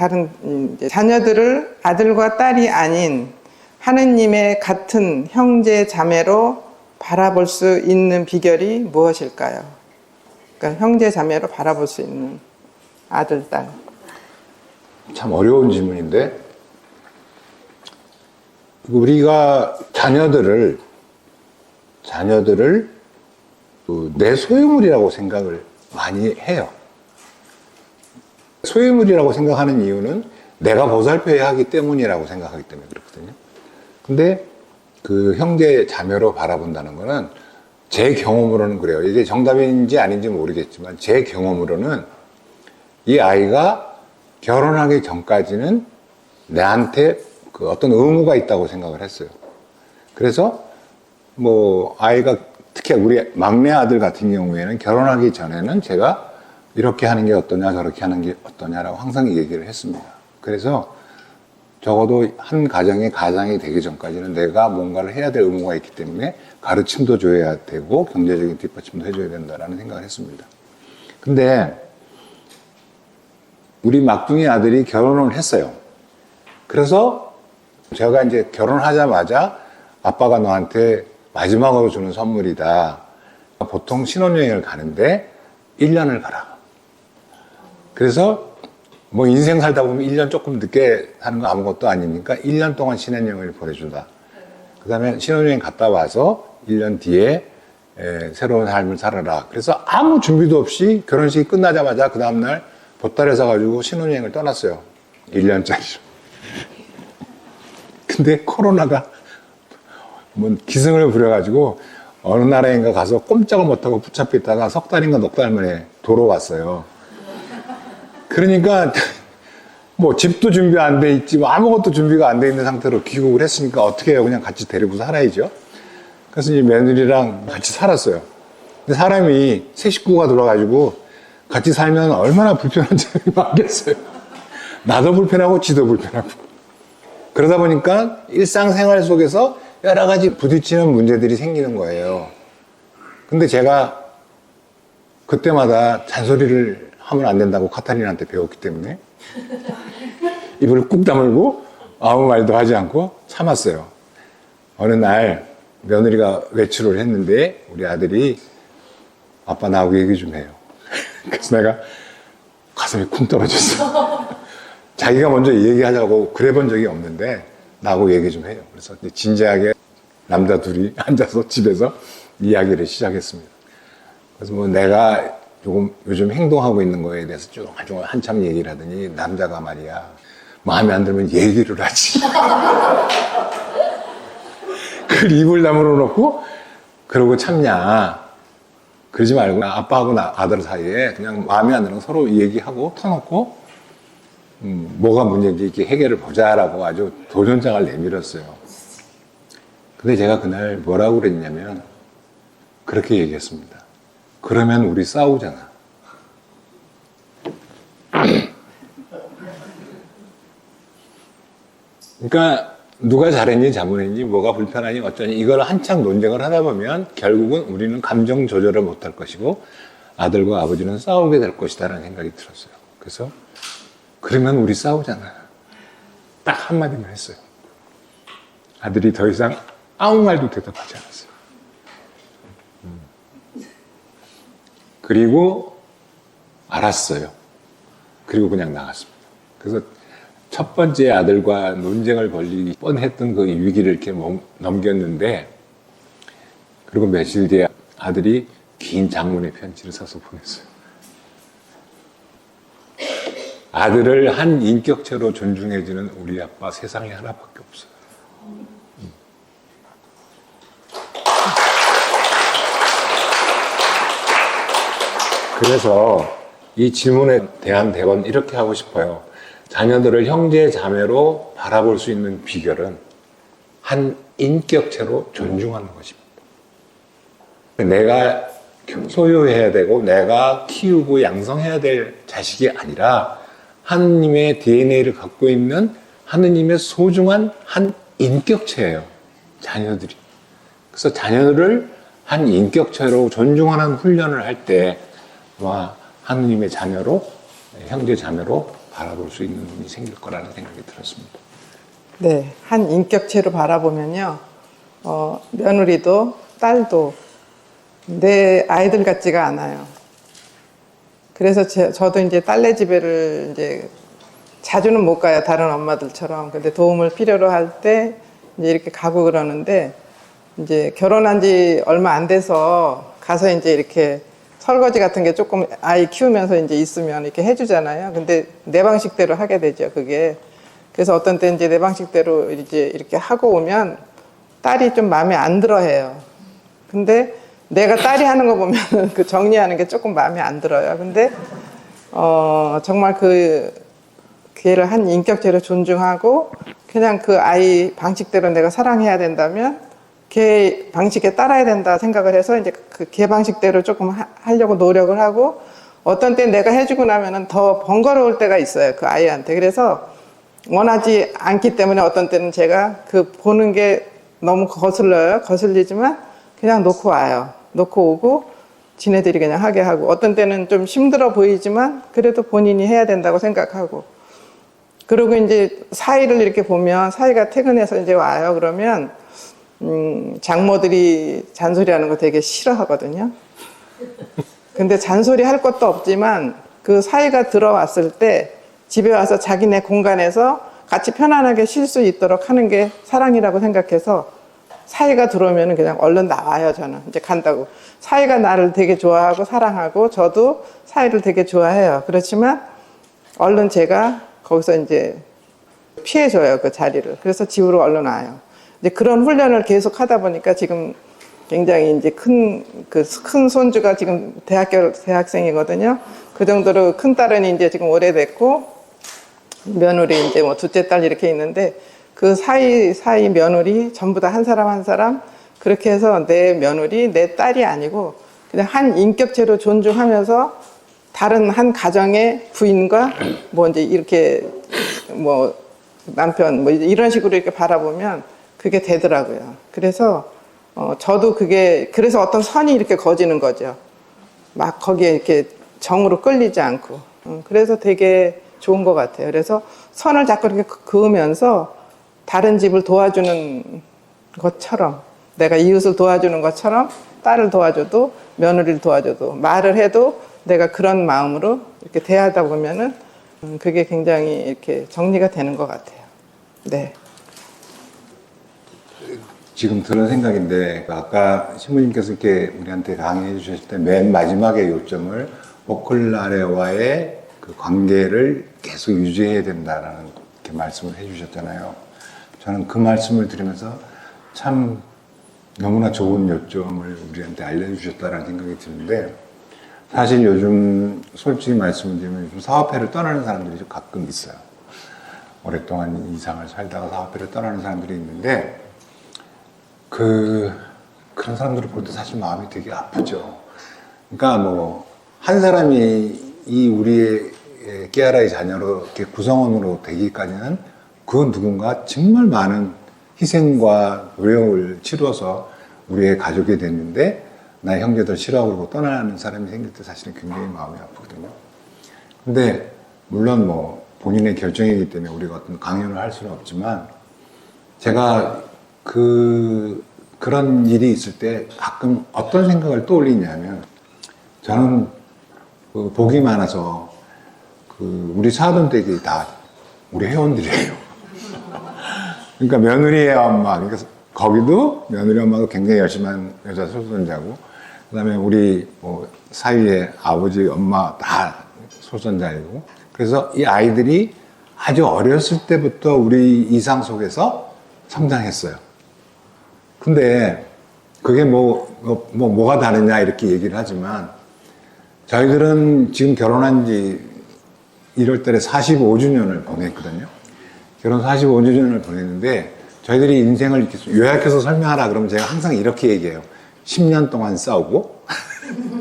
다른 이제 자녀들을 아들과 딸이 아닌 하느님의 같은 형제 자매로 바라볼 수 있는 비결이 무엇일까요? 그러니까 형제 자매로 바라볼 수 있는 아들, 딸. 참 어려운 질문인데, 우리가 자녀들을 내 소유물이라고 생각을 많이 해요. 소유물이라고 생각하는 이유는 내가 보살펴야 하기 때문이라고 생각하기 때문에 그렇거든요. 근데 그 형제 자매로 바라본다는 거는 제 경험으로는 그래요. 이게 정답인지 아닌지 모르겠지만 제 경험으로는 이 아이가 결혼하기 전까지는 내한테 그 어떤 의무가 있다고 생각을 했어요. 그래서 뭐 아이가 특히 우리 막내 아들 같은 경우에는 결혼하기 전에는 제가 이렇게 하는 게 어떠냐 저렇게 하는 게 어떠냐라고 항상 얘기를 했습니다. 그래서 적어도 한 가장이 되기 전까지는 내가 뭔가를 해야 될 의무가 있기 때문에 가르침도 줘야 되고 경제적인 뒷받침도 해줘야 된다라는 생각을 했습니다. 근데 우리 막둥이 아들이 결혼을 했어요. 그래서 제가 이제 결혼하자마자 아빠가 너한테 마지막으로 주는 선물이다. 보통 신혼여행을 가는데 1년을 가라. 그래서 뭐 인생 살다 보면 1년 조금 늦게 사는 거 아무것도 아니니까 1년 동안 신혼여행을 보내준다. 그 다음에 신혼여행 갔다 와서 1년 뒤에 새로운 삶을 살아라. 그래서 아무 준비도 없이 결혼식이 끝나자마자 그 다음날 보따리 사가지고 신혼여행을 떠났어요. 1년짜리로. 근데 코로나가 뭐 기승을 부려가지고 어느 나라인가 가서 꼼짝을 못하고 붙잡혀 있다가 석 달인가 넉 달 만에 돌아왔어요. 그러니까 뭐 집도 준비 안 돼 있지 뭐 아무것도 준비가 안 돼 있는 상태로 귀국을 했으니까 어떻게 해요? 그냥 같이 데리고 살아야죠. 그래서 이 며느리랑 같이 살았어요. 근데 사람이 새 식구가 들어가지고 같이 살면 얼마나 불편한 점이 많겠어요. 나도 불편하고 지도 불편하고. 그러다 보니까 일상생활 속에서 여러 가지 부딪히는 문제들이 생기는 거예요. 근데 제가 그때마다 잔소리를 하면 안 된다고 카타린한테 배웠기 때문에 입을 꾹 다물고 아무 말도 하지 않고 참았어요. 어느 날 며느리가 외출을 했는데 우리 아들이 아빠 나하고 얘기 좀 해요. 그래서 내가 가슴이 쿵 떨어졌어. 자기가 먼저 얘기하자고 그래 본 적이 없는데 나하고 얘기 좀 해요. 그래서 진지하게 남자 둘이 앉아서 집에서 이야기를 시작했습니다. 그래서 뭐 내가 조금 요즘 행동하고 있는 거에 대해서 쭉 한참 얘기를 하더니 남자가 말이야 마음에 안 들면 얘기를 하지. 그걸 입을 다물어 놓고 그러고 참냐. 그러지 말고 아빠하고 아들 사이에 그냥 마음에 안 들면 서로 얘기하고 터놓고 뭐가 문제인지 이렇게 해결을 보자라고 아주 도전장을 내밀었어요. 근데 제가 그날 뭐라고 그랬냐면 그렇게 얘기했습니다. 그러면 우리 싸우잖아. 그러니까 누가 잘했니 잘못했니 뭐가 불편하니 어쩌니 이걸 한창 논쟁을 하다 보면 결국은 우리는 감정 조절을 못할 것이고 아들과 아버지는 싸우게 될 것이다라는 생각이 들었어요. 그래서 그러면 우리 싸우잖아. 딱 한마디만 했어요. 아들이 더 이상 아무 말도 대답하지 않았어요. 그리고 알았어요. 그리고 그냥 나갔습니다. 그래서 첫 번째 아들과 논쟁을 벌이기 뻔했던 그 위기를 이렇게 넘겼는데 그리고 며칠 뒤에 아들이 긴 장문의 편지를 써서 보냈어요. 아들을 한 인격체로 존중해주는 우리 아빠 세상에 하나밖에 없어요. 그래서 이 질문에 대한 대답은 이렇게 하고 싶어요. 자녀들을 형제 자매로 바라볼 수 있는 비결은 한 인격체로 존중하는 것입니다. 내가 소유해야 되고 내가 키우고 양성해야 될 자식이 아니라 하느님의 DNA를 갖고 있는 하느님의 소중한 한 인격체예요. 자녀들이. 그래서 자녀들을 한 인격체로 존중하는 훈련을 할 때 하느님의 자녀로 형제 자매로 바라볼 수 있는 눈이 생길 거라는 생각이 들었습니다. 네, 한 인격체로 바라보면요, 며느리도 딸도 내 아이들 같지가 않아요. 그래서 저도 이제 딸네 집에를 이제 자주는 못 가요, 다른 엄마들처럼. 근데 도움을 필요로 할 때 이제 이렇게 가고 그러는데, 이제 결혼한 지 얼마 안 돼서 가서 이제 이렇게 설거지 같은 게 조금 아이 키우면서 이제 있으면 이렇게 해주잖아요. 근데 내 방식대로 하게 되죠, 그게. 그래서 어떤 때 이제 내 방식대로 이제 이렇게 하고 오면 딸이 좀 마음에 안 들어 해요. 근데 내가 딸이 하는 거 보면 그 정리하는 게 조금 마음에 안 들어요. 근데, 정말 걔를 한 인격체로 존중하고 그냥 그 아이 방식대로 내가 사랑해야 된다면 걔 방식에 따라야 된다 생각을 해서 이제 걔 방식대로 조금 하려고 노력을 하고 어떤 때 내가 해주고 나면은 더 번거로울 때가 있어요. 그 아이한테. 그래서 원하지 않기 때문에 어떤 때는 제가 보는 게 너무 거슬려요. 거슬리지만 그냥 놓고 와요. 놓고 오고 지네들이 그냥 하게 하고 어떤 때는 좀 힘들어 보이지만 그래도 본인이 해야 된다고 생각하고 그리고 이제 사위를 이렇게 보면 사위가 퇴근해서 이제 와요. 그러면 장모들이 잔소리하는 거 되게 싫어하거든요. 근데 잔소리 할 것도 없지만 그 사위가 들어왔을 때 집에 와서 자기네 공간에서 같이 편안하게 쉴 수 있도록 하는 게 사랑이라고 생각해서 사위가 들어오면 그냥 얼른 나와요. 저는 이제 간다고. 사위가 나를 되게 좋아하고 사랑하고 저도 사위를 되게 좋아해요. 그렇지만 얼른 제가 거기서 이제 피해줘요, 그 자리를. 그래서 집으로 얼른 와요. 이제 그런 훈련을 계속 하다 보니까 지금 굉장히 이제 큰 손주가 지금 대학생이거든요. 그 정도로 큰 딸은 이제 지금 오래됐고, 며느리 이제 뭐 둘째 딸 이렇게 있는데, 그 사이 며느리 전부 다 한 사람 한 사람, 그렇게 해서 내 며느리, 내 딸이 아니고, 그냥 한 인격체로 존중하면서 다른 한 가정의 부인과 뭐 이제 이렇게 뭐 남편 뭐 이런 식으로 이렇게 바라보면 그게 되더라고요. 그래서 저도 그래서 어떤 선이 이렇게 거지는 거죠. 막 거기에 이렇게 정으로 끌리지 않고. 그래서 되게 좋은 것 같아요. 그래서 선을 자꾸 이렇게 그으면서 다른 집을 도와주는 것처럼 내가 이웃을 도와주는 것처럼 딸을 도와줘도 며느리를 도와줘도 말을 해도 내가 그런 마음으로 이렇게 대하다 보면은 그게 굉장히 이렇게 정리가 되는 것 같아요. 네. 지금 드는 생각인데 아까 신부님께서 이렇게 우리한테 강의해 주셨을 때 맨 마지막에 요점을 보컬라레와의 그 관계를 계속 유지해야 된다라는 이렇게 말씀을 해주셨잖아요. 저는 그 말씀을 들으면서 참 너무나 좋은 요점을 우리한테 알려주셨다라는 생각이 드는데 사실 요즘 솔직히 말씀을 드리면 요즘 사업회를 떠나는 사람들이 좀 가끔 있어요. 오랫동안 이상을 살다가 사업회를 떠나는 사람들이 있는데 그런 사람들을 볼 때 사실 마음이 되게 아프죠. 그러니까 뭐 한 사람이 이 우리의 깨알아의 자녀로 이렇게 구성원으로 되기까지는 그 누군가 정말 많은 희생과 노력을 치러서 우리의 가족이 됐는데 나의 형제들 싫어하고 그러고 떠나는 사람이 생길 때 사실은 굉장히 마음이 아프거든요. 근데 물론 뭐 본인의 결정이기 때문에 우리가 어떤 강요를 할 수는 없지만 제가 그런 일이 있을 때 가끔 어떤 생각을 떠올리냐면 저는 복이 많아서 우리 사돈 댁이 다 우리 회원들이에요. 그러니까 며느리의 엄마, 그러니까 거기도 며느리 엄마도 굉장히 열심히 한 여자 소선자고 그다음에 우리 뭐 사위의 아버지, 엄마 다 소선자이고 그래서 이 아이들이 아주 어렸을 때부터 우리 이상 속에서 성장했어요. 근데 그게 뭐가 다르냐 이렇게 얘기를 하지만 저희들은 지금 결혼한 지 1월 달에 45주년을 보냈거든요. 결혼 45주년을 보냈는데 저희들이 인생을 이렇게 요약해서 설명하라 그러면 제가 항상 이렇게 얘기해요. 10년 동안 싸우고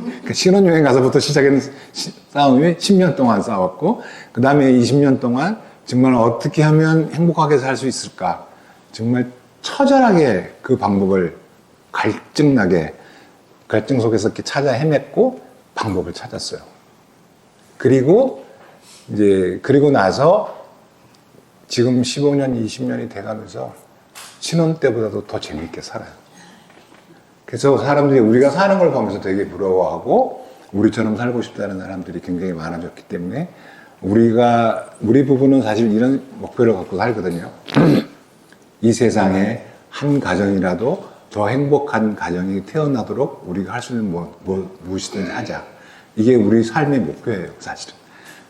그러니까 신혼여행 가서부터 시작한 싸움이 10년 동안 싸웠고 그 다음에 20년 동안 정말 어떻게 하면 행복하게 살 수 있을까 정말 처절하게 그 방법을 갈증 속에서 이렇게 찾아 헤맸고 방법을 찾았어요. 그리고 이제 그리고 나서 지금 15년, 20년이 돼가면서 신혼 때보다도 더 재미있게 살아요. 그래서 사람들이 우리가 사는 걸 보면서 되게 부러워하고 우리처럼 살고 싶다는 사람들이 굉장히 많아졌기 때문에 우리 부부는 사실 이런 목표를 갖고 살거든요. 이 세상에 한 가정이라도 더 행복한 가정이 태어나도록 우리가 할 수 있는 무엇이든지 하자. 이게 우리 삶의 목표예요, 사실은.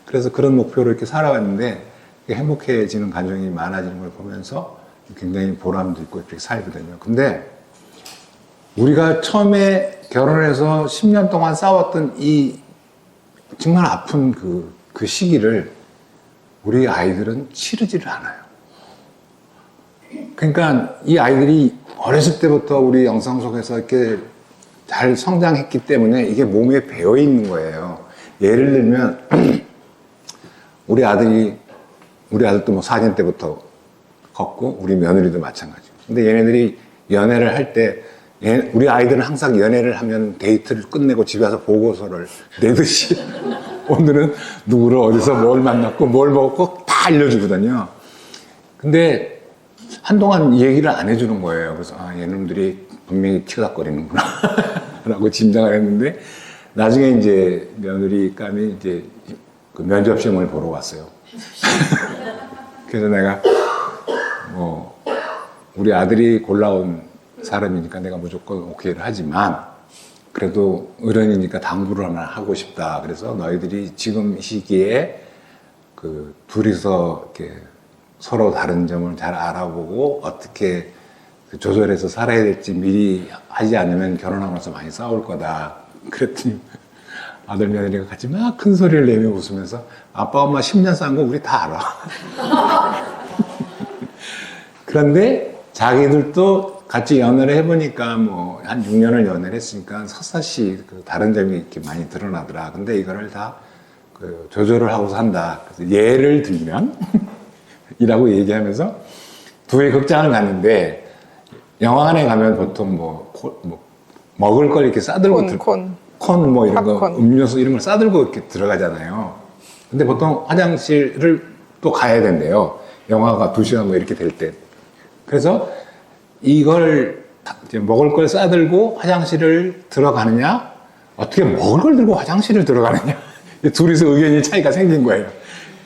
그래서 그런 목표로 이렇게 살아왔는데 행복해지는 가정이 많아지는 걸 보면서 굉장히 보람도 있고 이렇게 살거든요. 근데 우리가 처음에 결혼해서 10년 동안 싸웠던 이 정말 아픈 그 시기를 우리 아이들은 치르지를 않아요. 그러니까 이 아이들이 어렸을 때부터 우리 영상 속에서 이렇게 잘 성장했기 때문에 이게 몸에 배어 있는 거예요. 예를 들면 우리 아들도 뭐 4년 때부터 컸고 우리 며느리도 마찬가지고. 근데 얘네들이 연애를 할 때 우리 아이들은 항상 연애를 하면 데이트를 끝내고 집에 와서 보고서를 내듯이 오늘은 누구를 어디서 뭘 만났고 뭘 먹었고 다 알려주거든요. 근데 한동안 얘기를 안 해주는 거예요. 그래서 얘놈들이 분명히 티각거리는구나 라고 짐작을 했는데 나중에 이제 며느리감이 이제 그 면접 시험을 보러 왔어요. 그래서 내가 우리 아들이 골라온 사람이니까 내가 무조건 오케이를 하지만 그래도 어른이니까 당부를 하나 하고 싶다. 그래서 너희들이 지금 시기에 그 둘이서 이렇게 서로 다른 점을 잘 알아보고 어떻게 조절해서 살아야 될지 미리 하지 않으면 결혼하고 나서 많이 싸울 거다. 그랬더니 아들 며느리가 같이 막 큰 소리를 내며 웃으면서 아빠 엄마 10년 산 거 우리 다 알아. 그런데 자기들도 같이 연애를 해보니까 뭐 한 6년을 연애를 했으니까 샅샅이 그 다른 점이 이렇게 많이 드러나더라. 근데 이거를 다 그 조절을 하고 산다. 그래서 예를 들면 이라고 얘기하면서 둘이 극장을 갔는데 영화관에 가면 보통 먹을 걸 이렇게 싸들고 콘 뭐 이런 거 음료수 이런 걸 싸들고 이렇게 들어가잖아요. 근데 보통 화장실을 또 가야 된대요. 영화가 2시간 뭐 이렇게 될 때. 그래서 이걸 이제 먹을 걸 싸들고 화장실을 들어가느냐, 어떻게 먹을 걸 들고 화장실을 들어가느냐, 둘이서 의견이 차이가 생긴 거예요.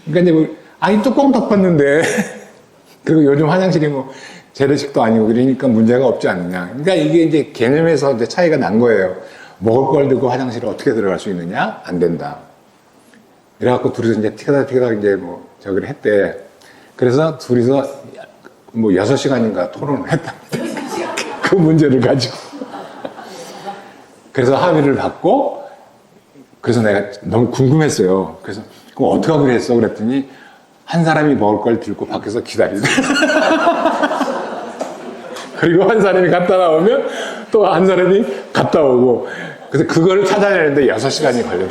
그러니까 이제 아니 뚜껑 덮었는데 그리고 요즘 화장실이 뭐 재래식도 아니고 그러니까 문제가 없지 않느냐. 그러니까 이게 이제 개념에서 이제 차이가 난 거예요. 먹을 걸 들고 화장실에 어떻게 들어갈 수 있느냐, 안 된다. 그래갖고 둘이서 이제 티가닥 이제 뭐 저기를 했대. 그래서 둘이서 뭐 6시간인가 토론을 했다. 그 문제를 가지고. 그래서 합의를 받고, 그래서 내가 너무 궁금했어요. 그래서, 그럼 어떻게 하기로 했어? 그랬더니, 한 사람이 먹을 걸 들고 밖에서 기다리자. 그리고 한 사람이 갔다 나오면 또 한 사람이 갔다 오고, 그래서 그거를 찾아내는데 6시간이 걸려요.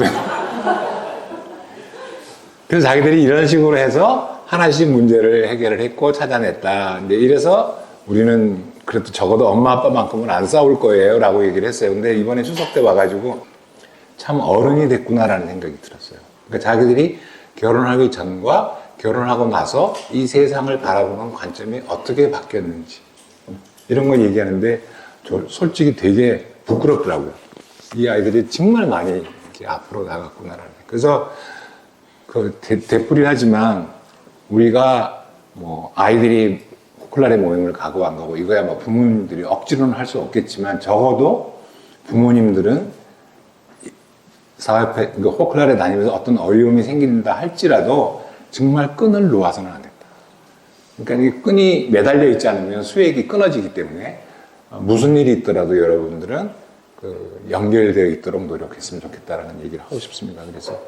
그래서 자기들이 이런 식으로 해서 하나씩 문제를 해결을 했고 찾아냈다. 근데 이래서 우리는 그래도 적어도 엄마 아빠만큼은 안 싸울 거예요 라고 얘기를 했어요. 근데 이번에 추석 때 와가지고 참 어른이 됐구나라는 생각이 들었어요. 그러니까 자기들이 결혼하기 전과 결혼하고 나서 이 세상을 바라보는 관점이 어떻게 바뀌었는지 이런 걸 얘기하는데 저 솔직히 되게 부끄럽더라고요. 이 아이들이 정말 많이 이렇게 앞으로 나갔구나라는. 그래서 그 되풀이 하지만 우리가 뭐 아이들이 호클라레 모임을 가고 안 가고 이거야 뭐 부모님들이 억지로는 할 수 없겠지만 적어도 부모님들은 사회패 호클라레 다니면서 어떤 어려움이 생긴다 할지라도 정말 끈을 놓아서는 안 된다. 그러니까 이 끈이 매달려 있지 않으면 수액이 끊어지기 때문에 무슨 일이 있더라도 여러분들은 그 연결되어 있도록 노력했으면 좋겠다라는 얘기를 하고 싶습니다. 그래서